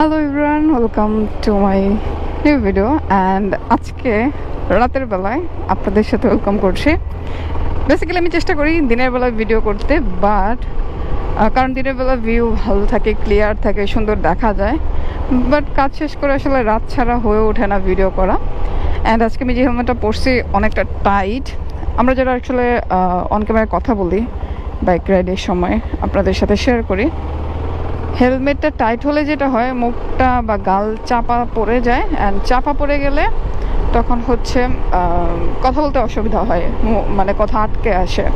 Hello everyone, welcome to my new video. And আজকে রাতের বেলায় আপনাদের সাথে ওয়েলকাম করছি। বেসিক্যালি আমি চেষ্টা করি দিনের বেলায় ভিডিও করতে, বাট কারণ দিনের বেলা ভিউ ভালো থাকে, ক্লিয়ার থাকে, সুন্দর দেখা যায়। বাট কাজ শেষ করে আসলে রাত ছাড়া হয়ে ওঠে না ভিডিও করা। অ্যান্ড আজকে আমি যে হেলমেটটা পরছি অনেকটা টাইট। আমরা যারা আসলে অন ক্যামেরায় কথা বলি বাইক রাইডের সময় আপনাদের সাথে শেয়ার করি, হেলমেটটা টাইট হলে যেটা হয় মুখটা বা গাল চাপা পড়ে যায়। অ্যান্ড চাপা পড়ে গেলে তখন হচ্ছে কথা বলতে অসুবিধা হয়, মানে কথা আটকে আসে।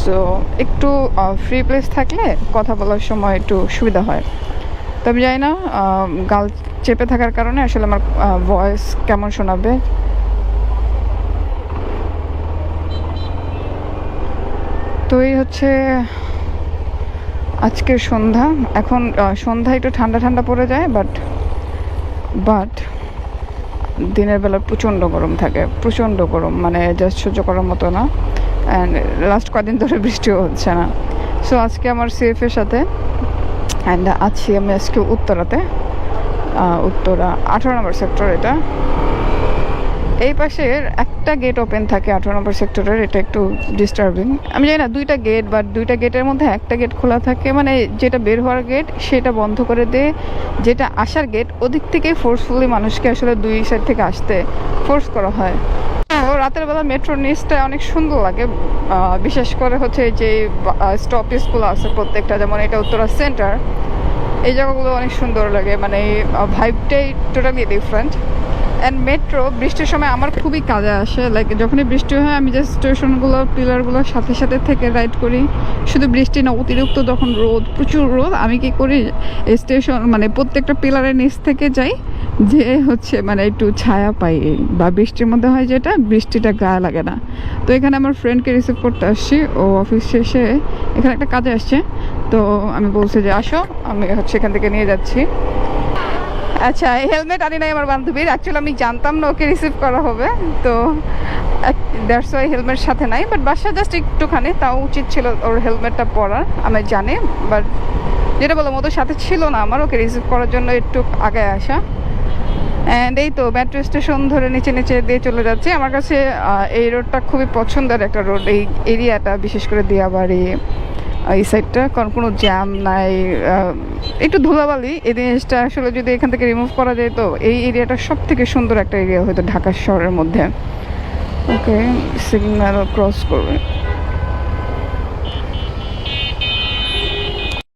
সো একটু ফ্রি প্লেস থাকলে কথা বলার সময় একটু সুবিধা হয়। তো আমি জানি না গাল চেপে থাকার কারণে আসলে আমার ভয়েস কেমন শোনাবে। তো এই হচ্ছে আজকের সন্ধ্যা। এখন সন্ধ্যা একটু ঠান্ডা ঠান্ডা পড়ে যায়, বাট দিনের বেলা প্রচণ্ড গরম থাকে, প্রচণ্ড গরম, মানে জাস্ট সহ্য করার মতো না। অ্যান্ড লাস্ট কদিন ধরে বৃষ্টিও হচ্ছে না। সো আজকে আমার সেফের সাথে অ্যান্ড আছি আমি আজকে উত্তরাতে, উত্তরা 18 নম্বর সেক্টর। এটা এই পাশের একটা গেট ওপেন থাকে 18 নম্বর সেক্টরের, এটা একটু ডিস্টার্বিং। আমি জানি না দুইটা গেট, বাট দুইটা গেটের মধ্যে একটা গেট খোলা থাকে, মানে যেটা বের হওয়ার গেট সেটা বন্ধ করে দেয়, যেটা আসার গেট ওদিক থেকে ফোর্সফুলি মানুষকে আসলে দুই সাইড থেকে আসতে ফোর্স করা হয়। তো রাতের বেলা মেট্রোর নিচটা অনেক সুন্দর লাগে, বিশেষ করে হচ্ছে যে স্টপেজগুলো আছে প্রত্যেকটা, যেমন এটা উত্তরা সেন্টার, এই জায়গাগুলো অনেক সুন্দর লাগে, মানে ভাইবটাই টোটালি ডিফারেন্ট। অ্যান্ড মেট্রো বৃষ্টির সময় আমার খুবই কাজে আসে। লাইক যখনই বৃষ্টি হয় আমি যে স্টেশনগুলো পিলারগুলোর সাথে সাথে থেকে রাইড করি। শুধু বৃষ্টি না, অতিরিক্ত যখন রোদ, প্রচুর রোদ, আমি কি করি স্টেশন মানে প্রত্যেকটা পিলারের নিচ থেকে যাই, যে হচ্ছে মানে একটু ছায়া পাই। বা বৃষ্টির মধ্যে হয় যেটা, বৃষ্টিটা গায়ে লাগে না। তো এখানে আমার ফ্রেন্ডকে রিসিভ করতে আসছি, ও অফিস শেষে এখানে একটা কাজে আসছে। তো আমি বলছি যে আসো, আমি হচ্ছে এখান থেকে নিয়ে যাচ্ছি। আচ্ছা, হেলমেট আনি নাই আমার বান্ধবীর, অ্যাকচুয়ালি আমি জানতাম না ওকে রিসিভ করা হবে, তো দ্যাটস ওয়াই হেলমেট সাথে নাই। বাট বাসা জাস্ট একটুখানি, তাও উচিত ছিল ওর হেলমেটটা পরার, আমি জানি। বাট যেটা বললাম, ওদের সাথে ছিল না আমার, ওকে রিসিভ করার জন্য একটু আগে আসা। অ্যান্ড এই তো মেট্রো স্টেশন ধরে নিচে নিচে দিয়ে চলে যাচ্ছে। আমার কাছে এই রোডটা খুবই পছন্দের একটা রোড, এই এরিয়াটা, বিশেষ করে দিয়াবাড়ি এই সাইডটা, কারণ কোনো জ্যাম নাই, একটু ধুলাবালি। এই জিনিসটা আসলে যদি এখান থেকে রিমুভ করা যায় তো এই এরিয়াটা সব থেকে সুন্দর একটা এরিয়া হয়তো ঢাকা শহরের মধ্যে। ওকে, সিগন্যাল ক্রস করবে।